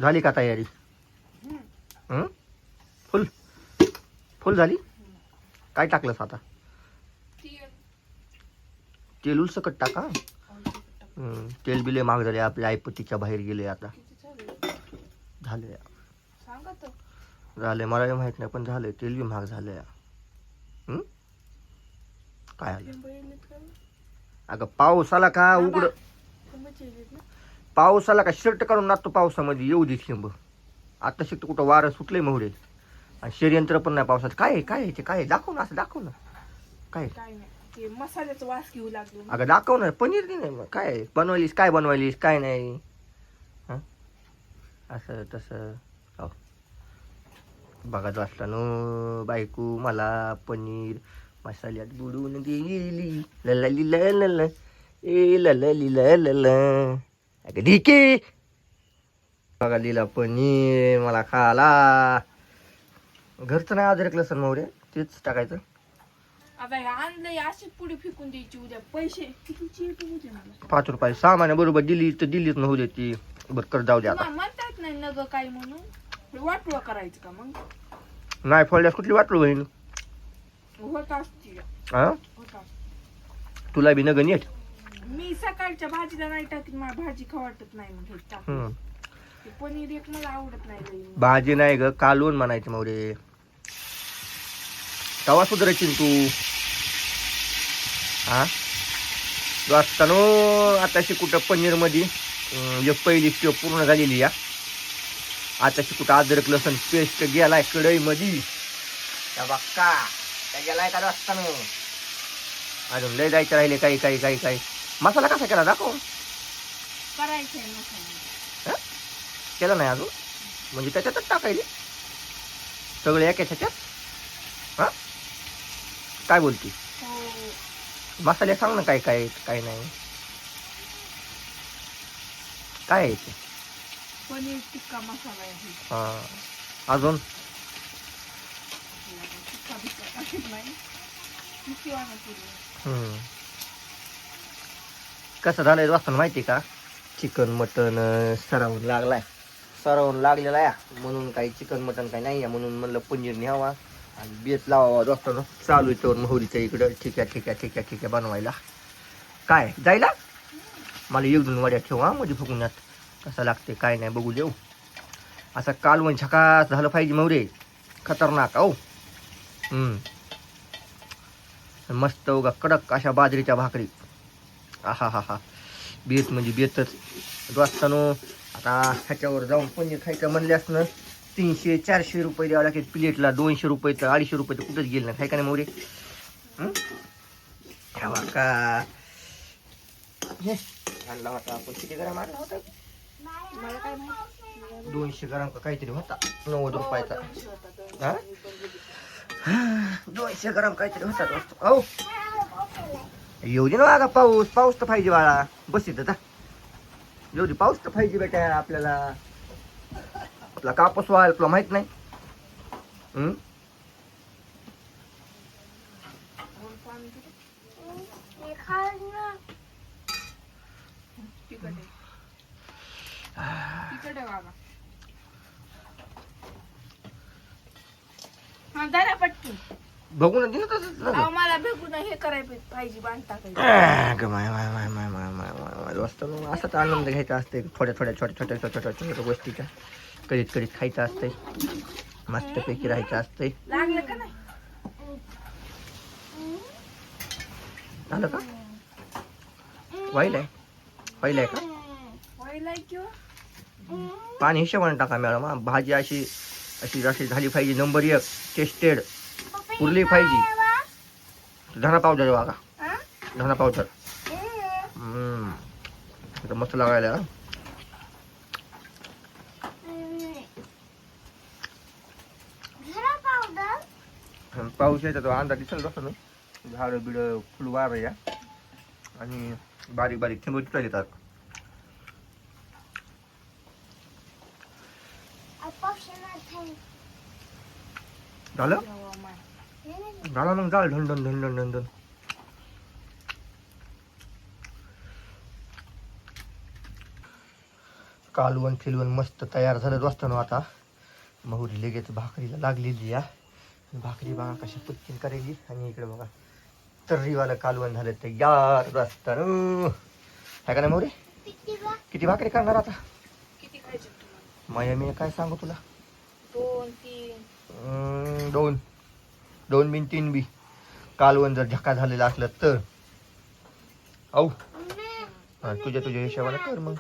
झाली का तयारी? फुल फुल झाली. काय टाकलंस आता? तेल सकट टाका. तेल बिले महाग झाले, आपल्या ऐपतीच्या बाहेर गेले आता. झाले झाले मला माहित नाही, पण झाले. तेल बी महाग झाले. काय आलं अगं? पाऊस आला का उघड, पाऊस आला का शर्ट काढून नाचतो पावसामध्ये. येऊ दे थेंब. आता शिकतो कुठं वारं सुटलंय मोहरे, आणि षडयंत्र पण नाही पावसात. काय काय ते काय दाखव ना, असं दाखव ना. काय मसाल्याचा वास घेऊ लागलो. अगं दाखव ना. पनीर दे नाही. काय बनवायलीस, काय बनवायलीस, काय नाही. असं तसं बघत असताना बायको मला पनीर मसाल्यात बुडवून गेली. ललली लल ए ललली लल. अगं ढिके बघा दिला पनीर मला खाला. घरचं नाही अद्रक लसूण मोहरे, तेच टाकायचं. आता आणलंय अशी पुढे फेकून द्यायची. उद्या पैसे कितीची मला 5 रुपये सामान बरोबर दिली तर दिलीच न होऊ ती. बरं कर जाऊ द्या आता. म्हणतात नाही नग काय म्हणून वाटलं करायचं का मग? नाही फोडल्यास कुठली वाटलं बहीण? होत असती. तुला बी नग नीट. मी सकाळच्या भाजीला नाही टाकीत, मला भाजी खाऊ वाटत नाही. मग पनीर एक मला आवडत नाही. भाजी नाही ग, कालवण म्हणायचं मोरे. तवा सुधारायची तू. तू असताना आताशी कुठं पनीर मध्ये एक पहिली स्टेप पूर्ण झालेली या. आताशी कुठं अद्रक लसूण पेस्ट गेलाय कढई मध्ये. बक्का त्या गेलाय का असताना अजून लय जायचं राहिले. काही काही काही काही मसाला कसा केला दाखव. करायचंय केला नाही अजून म्हणजे त्याच्यातच टाकायले सगळे एका ह्याच्यात. काय बोलती? मसाले सांग ना, काय काय काय नाही. काय आहे ते? पनीर टिक्का मसाला आहे. अजून कसं झालंय वाचताना माहिती का? चिकन मटन सरावून लागलाय. सरावून लागलेला या म्हणून काही चिकन मटन काही नाही, म्हणून म्हणलं पनीर न्यावा आणि बेस लावावा. दोस्तानं चालू आहे तर मोहरीच्या इकडं. ठीक आहे ठीक आहे ठीक आहे ठीक आहे बनवायला. काय जायला मला 1-2 वड्या ठेवा मध्ये फुकण्यात. कसं लागते काय नाही बघू देऊ. असं कालवण झकास झालं पाहिजे मोरे. खतरनाक. मस्त उगा कडक अशा बाजरीच्या भाकरी. हा हा हा बेत म्हणजे बेतच. दोस्तानो आता ह्याच्यावर जाऊन पनीर खायचं म्हणल्यास ना 300-400 रुपये द्यावं लागेल प्लेटला. 200 रुपये तर 250 रुपये तर कुठंच गेले ना. काय का नाही मोरे? का आणला होता आपण. किती ग्राम आणला होता? 200 ग्राम का काहीतरी होता. 90 रुपयाचा. 200 ग्राम काहीतरी होता. येऊ दे ना बागा पाऊस. पाऊस तर पाहिजे बाळा. बस इथं येऊ दे. पाऊस तर पाहिजे बेटा आपल्याला. आपला कापूस व्हायला तुला माहित नाही? बघू ना दे ना तसंच. मला भेगून हे करायला पाहिजे बांधता असाच आनंद घ्यायचा असते. थोड्या थोड्या छोट्या छोट्या छोट्या छोट्या गोष्टीचा कधीत कधीत खायचं असतंय. मस्तपैकी राहायचं असतंय. लागलं का नाही? झालं का? व्हायलाय व्हायलाय का? पाणी हिशोबाने टाका मॅडम. भाजी अशी अशी अशी झाली पाहिजे. नंबर 1 टेस्टेड पुरली पाहिजे. धना पावडर बघा. धना पावडर मस्त लागायला. पाऊस यायचा तो अंदाज दिसत असतो ना. झाडं बिड फुल वार या आणि बारीक बारीक थेंब तुटला येतात. झालं झालं मग जाळ ढंडन ढंडन ढंडन. कालवण फिलवण मस्त तयार झालं असताना आता माहुरी लगेच भाकरीला लागलेली या भाकरी बघा कशा पटकन करायची आणि इकडे बघा तर्रीवालं कालवण झालं तयार असताना आहे का नाही माहुरी किती भाकरी करणार आता किती खायचे तुम्हाला माया मी काय सांगू तुला 2 3 दोन बी 3 बी कालवण जर झका झालेलं असलं तर तुझ्या हिशोबाने कर मग